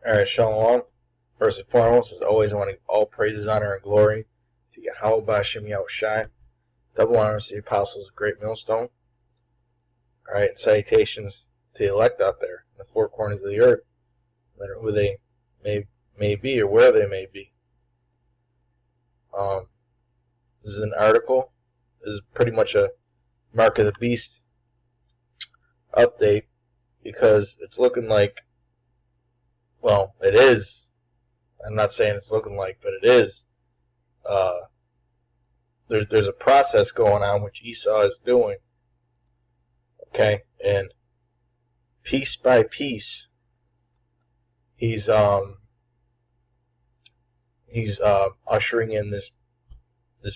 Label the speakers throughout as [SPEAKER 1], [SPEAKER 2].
[SPEAKER 1] Alright, Shalom. First and foremost, as always, I want to give all praises, honor, and glory to Yahweh B'Hashem Yahushai. Double honors to the apostles of Great Millstone. Alright, and salutations to the elect out there in the four corners of the earth, no matter who they may be or where they may be. This is an article. This is pretty much a Mark of the Beast update because it's looking like, well, it is. I'm not saying it's looking like, but it is. There's a process going on which Esau is doing. Okay, and piece by piece, he's ushering in this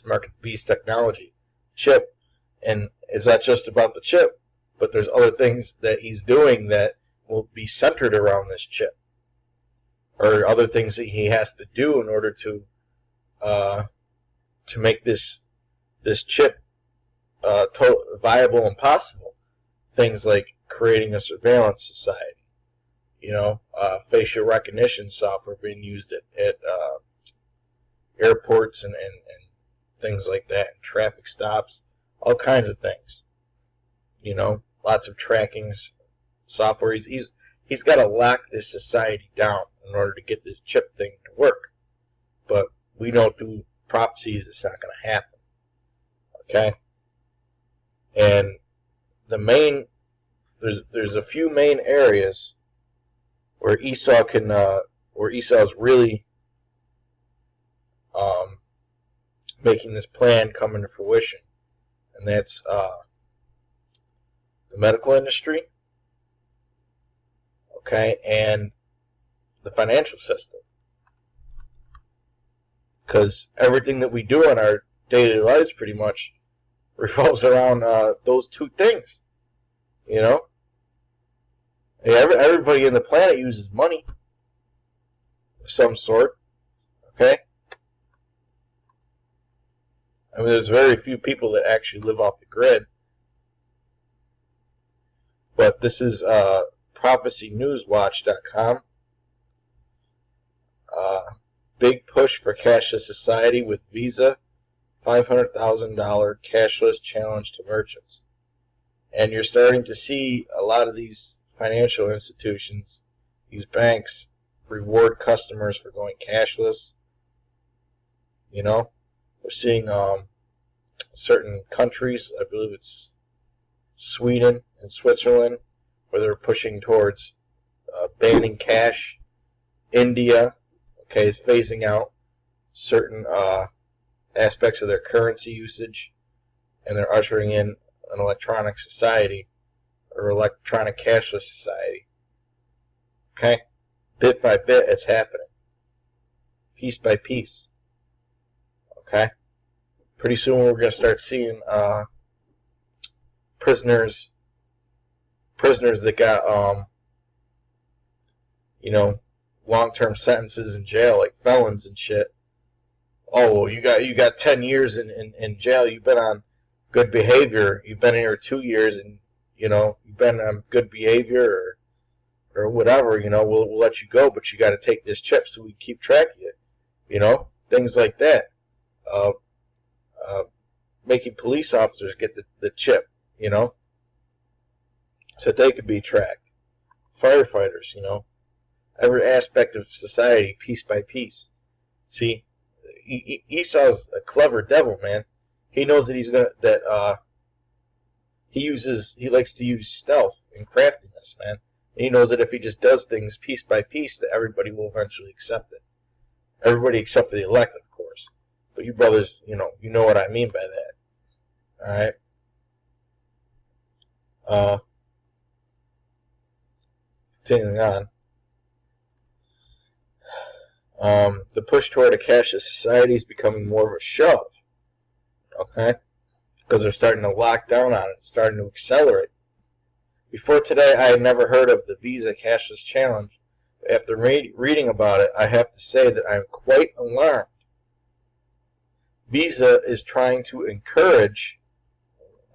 [SPEAKER 1] Mark of the Beast technology chip, and it's not just about the chip, but there's other things that he's doing that will be centered around this chip, or other things that he has to do in order to make this chip viable and possible. Things like creating a surveillance society, facial recognition software being used at airports and things like that, and traffic stops, all kinds of things. Lots of tracking software. He's got to lock this society down in order to get this chip thing to work. But we know through prophecies it's not going to happen. Okay? And there's a few main areas where Esau is really making this plan come into fruition, and that's the medical industry, okay, and the financial system, because everything that we do in our daily lives pretty much revolves around those two things. Everybody on the planet uses money of some sort. Okay? I mean, there's very few people that actually live off the grid. But this is prophecynewswatch.com. Big push for cashless society with Visa. $500,000 cashless challenge to merchants. And you're starting to see a lot of these financial institutions, these banks, reward customers for going cashless. We're seeing certain countries, I believe it's Sweden and Switzerland, where they're pushing towards banning cash. India, is phasing out certain aspects of their currency usage, and they're ushering in an electronic society, or electronic cashless society. Okay? Bit by bit, it's happening. Piece by piece. Okay? Pretty soon we're going to start seeing prisoners that got, long-term sentences in jail, like felons and shit. Oh, well, you got 10 years in jail. You've been on good behavior. You've been here 2 years, and you've been on good behavior, or whatever. We'll let you go, but you got to take this chip so we keep track of you. Things like that. Making police officers get the chip, so that they could be tracked. Firefighters, every aspect of society, piece by piece. See, Esau's a clever devil, man. He knows that he likes to use stealth and craftiness, man. And he knows that if he just does things piece by piece, that everybody will eventually accept it. Everybody except for the elect, of course. But you brothers, you know what I mean by that. Alright? Continuing on. The push toward a cashless society is becoming more of a shove. Okay? Because they're starting to lock down on it. It's starting to accelerate. Before today, I had never heard of the Visa Cashless Challenge. After reading about it, I have to say that I'm quite alarmed. Visa is trying to encourage,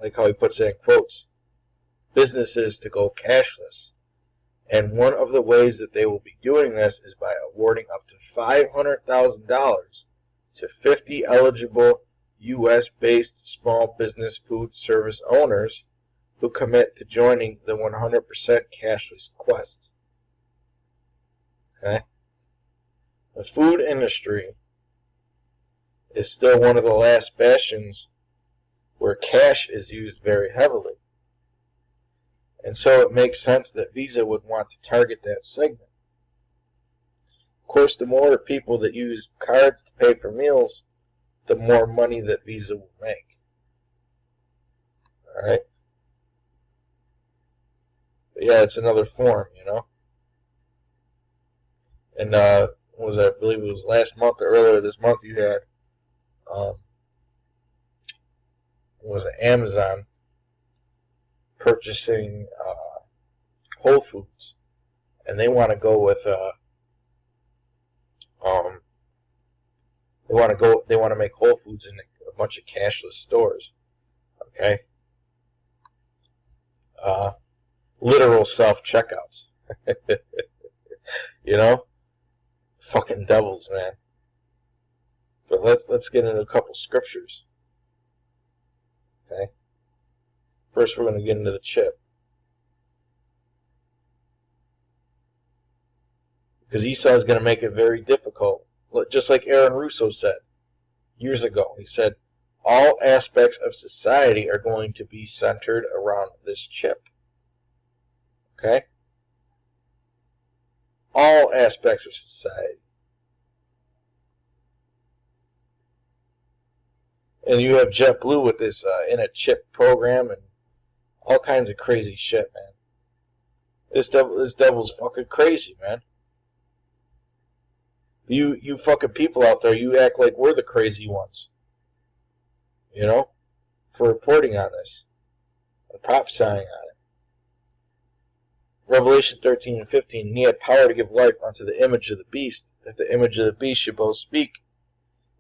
[SPEAKER 1] like how he puts it in quotes, businesses to go cashless. And one of the ways that they will be doing this is by awarding up to $500,000 to 50 eligible U.S.-based small business food service owners who commit to joining the 100% cashless quest. Okay? The food industry is still one of the last bastions where cash is used very heavily. And so it makes sense that Visa would want to target that segment. Of course, the more people that use cards to pay for meals, the more money that Visa will make. Alright? Yeah, it's another form, you know? And, I believe it was last month or earlier this month, you had, Amazon purchasing Whole Foods, and they want to go with they want to make Whole Foods in a bunch of cashless stores. Okay, literal self-checkouts. You know, fucking devils, man. But let's get into a couple scriptures. Okay. First, we're going to get into the chip. Because Esau is going to make it very difficult. Just like Aaron Russo said years ago. He said, all aspects of society are going to be centered around this chip. Okay? All aspects of society. And you have JetBlue with this in a chip program and all kinds of crazy shit, man. This devil's fucking crazy, man. You fucking people out there, you act like we're the crazy ones. You know? For reporting on this. And prophesying on it. Revelation 13 and 15, and he had power to give life unto the image of the beast, that the image of the beast should both speak,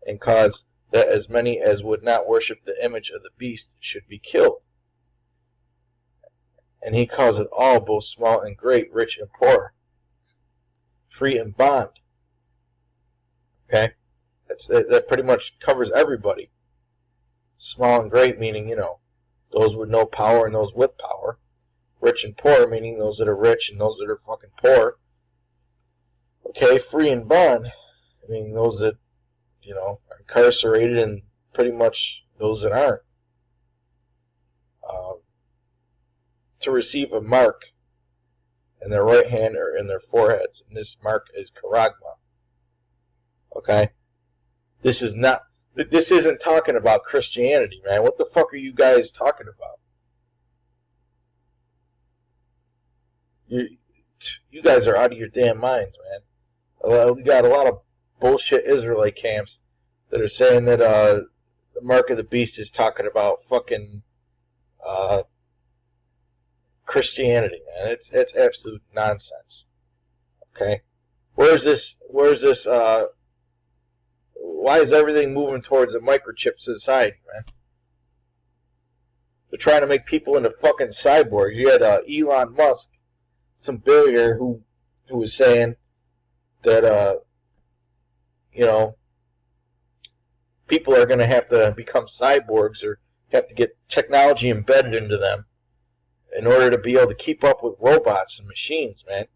[SPEAKER 1] and cause that as many as would not worship the image of the beast should be killed. And he calls it all, both small and great, rich and poor, free and bond. Okay? That pretty much covers everybody. Small and great meaning, you know, those with no power and those with power. Rich and poor meaning those that are rich and those that are fucking poor. Okay, free and bond meaning those that, you know, are incarcerated and pretty much those that aren't. To receive a mark in their right hand or in their foreheads, and this mark is charagma. Okay? This isn't talking about Christianity, man. What the fuck are you guys talking about? You guys are out of your damn minds, man. We got a lot of bullshit Israelite camps that are saying that the mark of the beast is talking about fucking Christianity, man. It's absolute nonsense. Okay? Where's this why is everything moving towards a microchip society, man? They're trying to make people into fucking cyborgs. You had Elon Musk, some billionaire who was saying that you know, people are going to have to become cyborgs or have to get technology embedded into them in order to be able to keep up with robots and machines, man.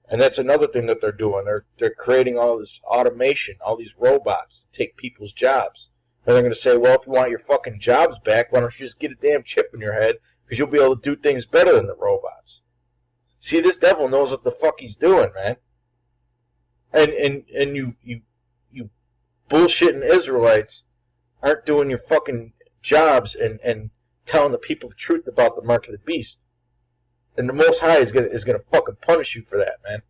[SPEAKER 1] And that's another thing that they're doing. They're creating all this automation, all these robots to take people's jobs. And they're going to say, well, if you want your fucking jobs back, why don't you just get a damn chip in your head, because you'll be able to do things better than the robots. See, this devil knows what the fuck he's doing, man. And you bullshitting Israelites aren't doing your fucking jobs and telling the people the truth about the mark of the beast. And the Most High is gonna fucking punish you for that, man.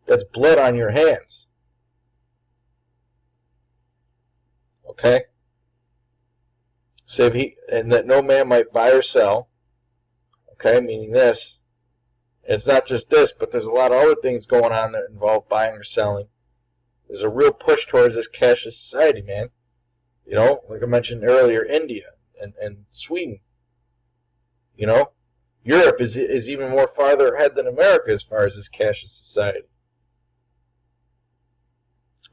[SPEAKER 1] That's blood on your hands. Okay? So and that no man might buy or sell. Okay, meaning this. It's not just this, but there's a lot of other things going on that involve buying or selling. There's a real push towards this cashless society, man. You know, like I mentioned earlier, India and Sweden. You know? Europe is even more farther ahead than America as far as this cashless society.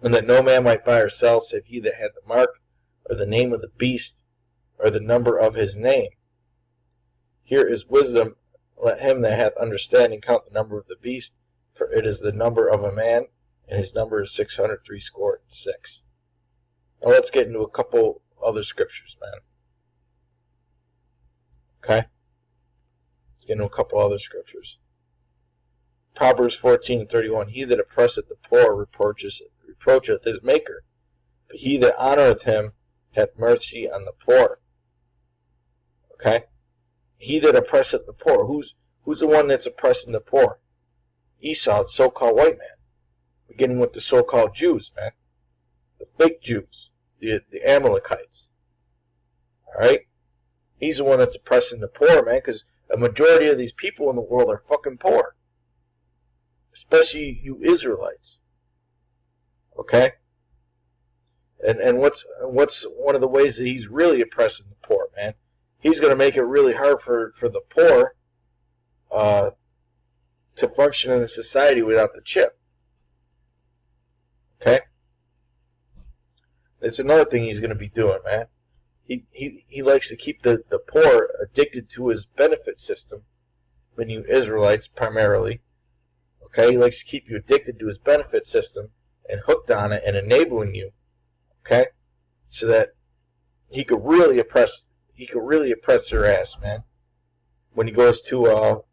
[SPEAKER 1] And that no man might buy or sell save he that had the mark, or the name of the beast, or the number of his name. Here is wisdom. Let him that hath understanding count the number of the beast, for it is the number of a man, and his number is 666. Now let's get into a couple other scriptures, man. Okay? Let's get into a couple other scriptures. Proverbs 14:31. He that oppresseth the poor reproacheth his maker, but he that honoreth him hath mercy on the poor. Okay? He that oppresseth the poor. Who's the one that's oppressing the poor? Esau, the so-called white man. Beginning with the so-called Jews, man. The fake Jews. The Amalekites. Alright? He's the one that's oppressing the poor, man, because a majority of these people in the world are fucking poor. Especially you Israelites. Okay? And what's one of the ways that he's really oppressing the poor, man? He's going to make it really hard for the poor to function in a society without the chip. Okay? That's another thing he's going to be doing, man. He likes to keep the poor addicted to his benefit system, when you Israelites primarily. Okay? He likes to keep you addicted to his benefit system and hooked on it and enabling you. Okay? So that he could really oppress their ass, man. When he goes to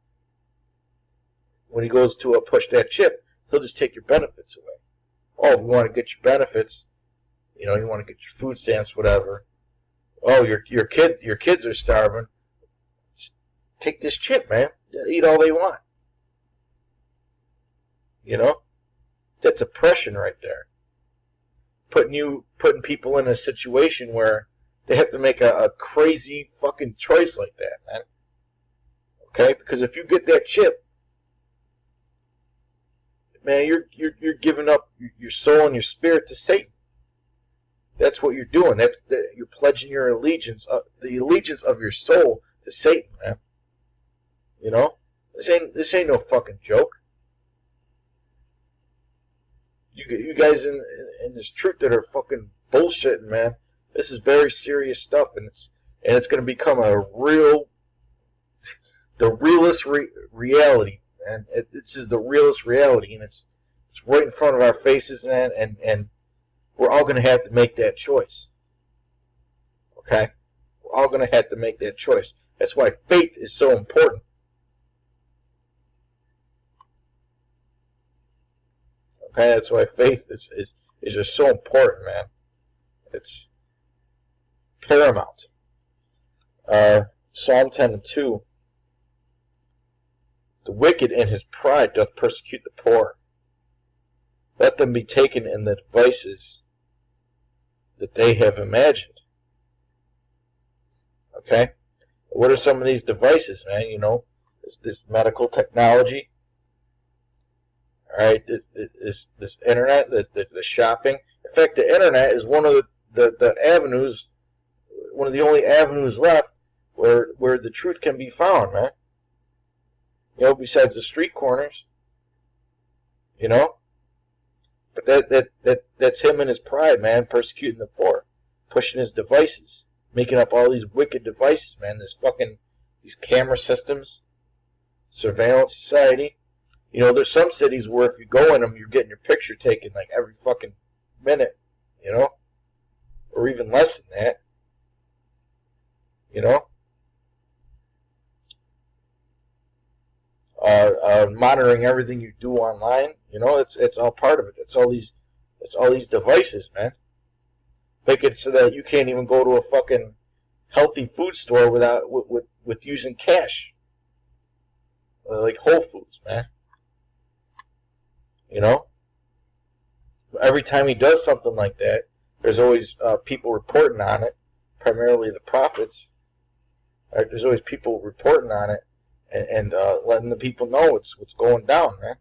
[SPEAKER 1] push that chip, he'll just take your benefits away. Oh, if you want to get your benefits, you want to get your food stamps, whatever. Oh, your kids are starving. Just take this chip, man. Eat all they want. That's oppression right there. Putting people in a situation where they have to make a crazy fucking choice like that, man. Okay? Because if you get that chip, man, you're giving up your soul and your spirit to Satan. That's what you're doing. You're pledging your allegiance, the allegiance of your soul to Satan, man. This ain't no fucking joke. You guys in this truth that are fucking bullshitting, man. This is very serious stuff, and it's going to become the realest reality, man. This is the realest reality, and it's right in front of our faces, man. And we're all going to have to make that choice. Okay, we're all going to have to make that choice. That's why faith is so important. Okay, that's why faith is just so important, man. It's paramount. Psalm 10:2. The wicked in his pride doth persecute the poor. Let them be taken in the devices that they have imagined. Okay? What are some of these devices, man? This medical technology. Alright, this internet, the shopping. In fact, the internet is one of the avenues, one of the only avenues left where the truth can be found, man. Besides the street corners. But that's him and his pride, man, persecuting the poor, pushing his devices, making up all these wicked devices, man. These camera systems, surveillance society. There's some cities where if you go in them, you're getting your picture taken like every fucking minute, or even less than that, monitoring everything you do online. It's all part of it. It's all these devices, man. Make it so that you can't even go to a fucking healthy food store with using cash, like Whole Foods, man. Every time he does something like that, there's always people reporting on it, primarily the prophets. Right? There's always people reporting on it and letting the people know what's going down, man.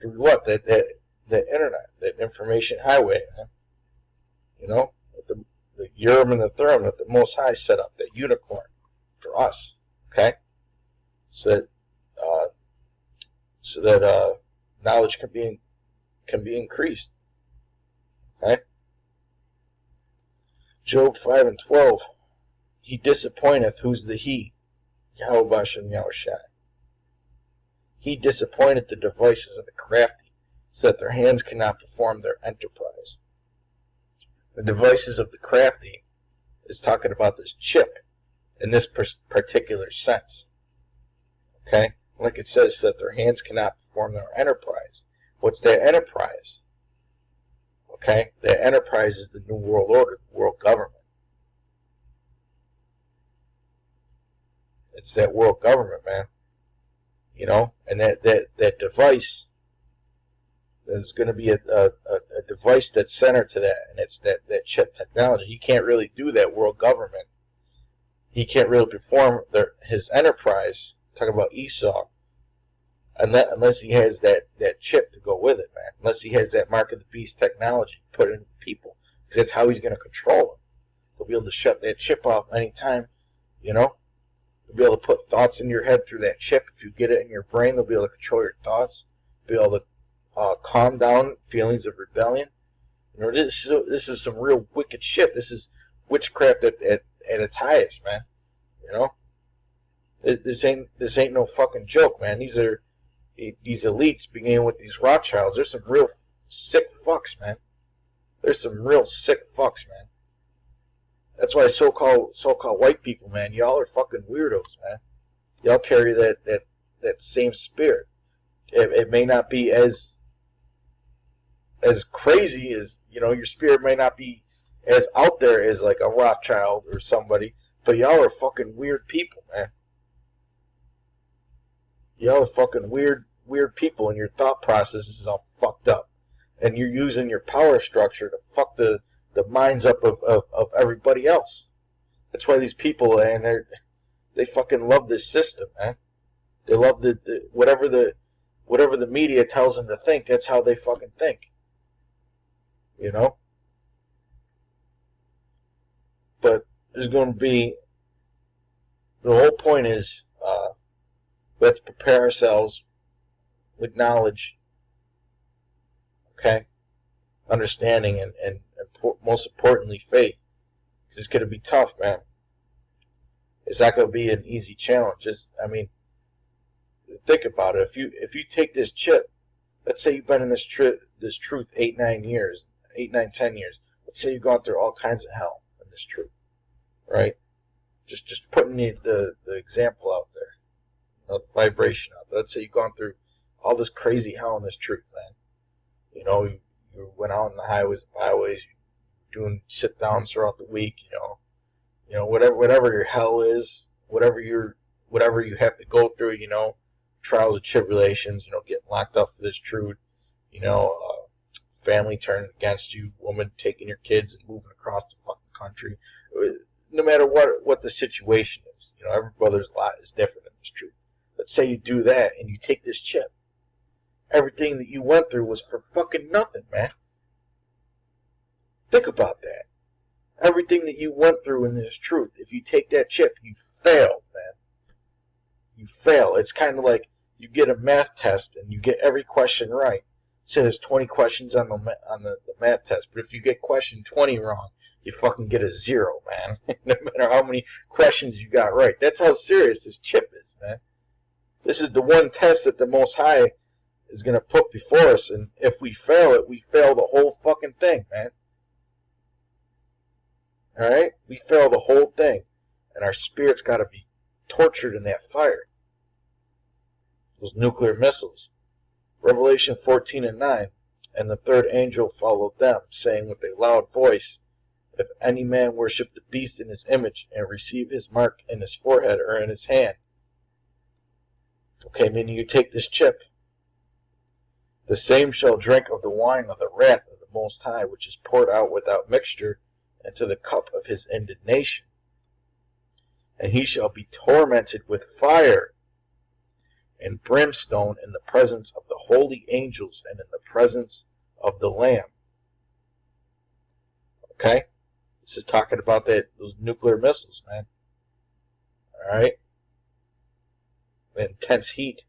[SPEAKER 1] Through what? The internet, that information highway, man. The Urim and the Thummim that the Most High set up, that unicorn for us, okay? so that knowledge can be increased. Okay? Job 5:12. He disappointeth, who's the he? Yahweh Bashem Yahushai. He disappointed the devices of the crafty, so that their hands cannot perform their enterprise. The devices of the crafty is talking about this chip in this particular sense. Okay? Like it says, that their hands cannot perform their enterprise. What's their enterprise? Okay? Their enterprise is the New World Order, the world government. It's that world government, man. You know? And that device, there's going to be a device that's centered to that, and it's that chip technology. He can't really do that world government. He can't really perform his enterprise, talking about Esau, unless he has that chip to go with it, man. Unless he has that mark of the beast technology put in people, because that's how he's going to control them. He'll be able to shut that chip off anytime, you know. He'll be able to put thoughts in your head through that chip. If you get it in your brain, they'll be able to control your thoughts. Be able to calm down feelings of rebellion. You know, this is some real wicked shit. This is witchcraft at its highest, man. You know, this ain't no fucking joke, man. These elites, beginning with these Rothschilds. There's some real sick fucks, man. There's some real sick fucks, man. That's why so-called white people, man, y'all are fucking weirdos, man. Y'all carry that same spirit. It may not be as crazy as, you know, your spirit may not be as out there as like a Rothschild or somebody, but y'all are fucking weird people, man. Y'all are fucking weird people, and your thought process is all fucked up. And you're using your power structure to fuck the minds up of everybody else. That's why these people, and they fucking love this system, man. They love whatever the media tells them to think. That's how they fucking think. You know? But there's going to be, the whole point is, we have to prepare ourselves with knowledge, okay, understanding, and most importantly, faith. Because it's going to be tough, man. It's not going to be an easy challenge. Think about it. If you take this chip, let's say you've been in this truth 8, 9 years, 8, 9, 10 years. Let's say you've gone through all kinds of hell in this truth, right? Just putting the example out there, the vibration out there. Let's say you've gone through all this crazy hell in this truth, man. You know, you went out on the highways and byways, doing sit downs throughout the week. You know, whatever your hell is, whatever you have to go through. You know, trials and tribulations. You know, getting locked up for this truth. You know, family turning against you, woman taking your kids and moving across the fucking country. No matter what the situation is, you know, every brother's lot is different in this truth. Let's say you do that and you take this chip. Everything that you went through was for fucking nothing, man. Think about that. Everything that you went through in this truth, if you take that chip, you failed, man. You fail. It's kind of like you get a math test and you get every question right. Say there's 20 questions on the math test, but if you get question 20 wrong, you fucking get a 0, man. No matter how many questions you got right. That's how serious this chip is, man. This is the one test that the Most High is going to put before us, and if we fail it, we fail the whole fucking thing, man. Alright? We fail the whole thing, and our spirit's got to be tortured in that fire. Those nuclear missiles. Revelation 14:9, and the third angel followed them, saying with a loud voice, if any man worship the beast in his image, and receive his mark in his forehead or in his hand. Okay, meaning you take this chip. The same shall drink of the wine of the wrath of the Most High, which is poured out without mixture into the cup of his indignation. And he shall be tormented with fire and brimstone in the presence of the holy angels and in the presence of the Lamb. Okay? This is talking about those nuclear missiles, man. Alright? the intense heat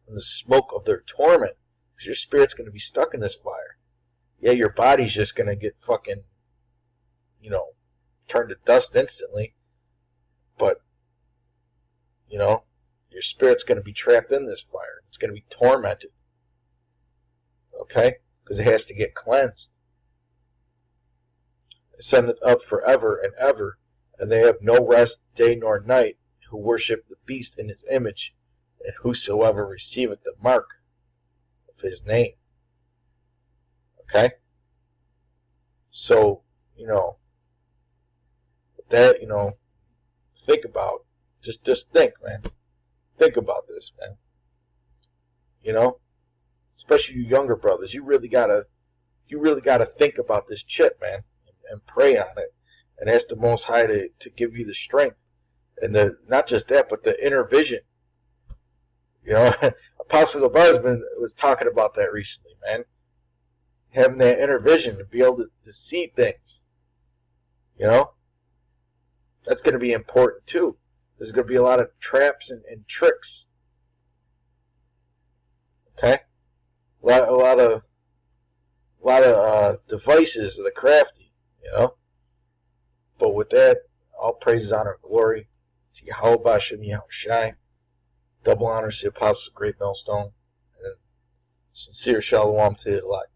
[SPEAKER 1] and the smoke of their torment, because your spirit's going to be stuck in this fire. Yeah, your body's just going to get fucking, turned to dust instantly, but, your spirit's going to be trapped in this fire. It's going to be tormented. Okay? Because it has to get cleansed. They send it up forever and ever, and they have no rest day nor night who worship the beast in his image, and whosoever receiveth the mark of his name. Okay? So, that, think about, just think, man. Think about this, man. Especially you younger brothers, you really gotta think about this shit, man, and pray on it, and ask the Most High to give you the strength, and not just that, but the inner vision. Apostle Gabar was talking about that recently, man. Having that inner vision to be able to see things. That's going to be important too. There's going to be a lot of traps and tricks. Okay? A lot of devices of the crafty, But with that, all praises, honor, and glory to Yahweh Bashem Yahushai. Double honors to the Apostles of Great Millstone. And sincere shalom to the elect.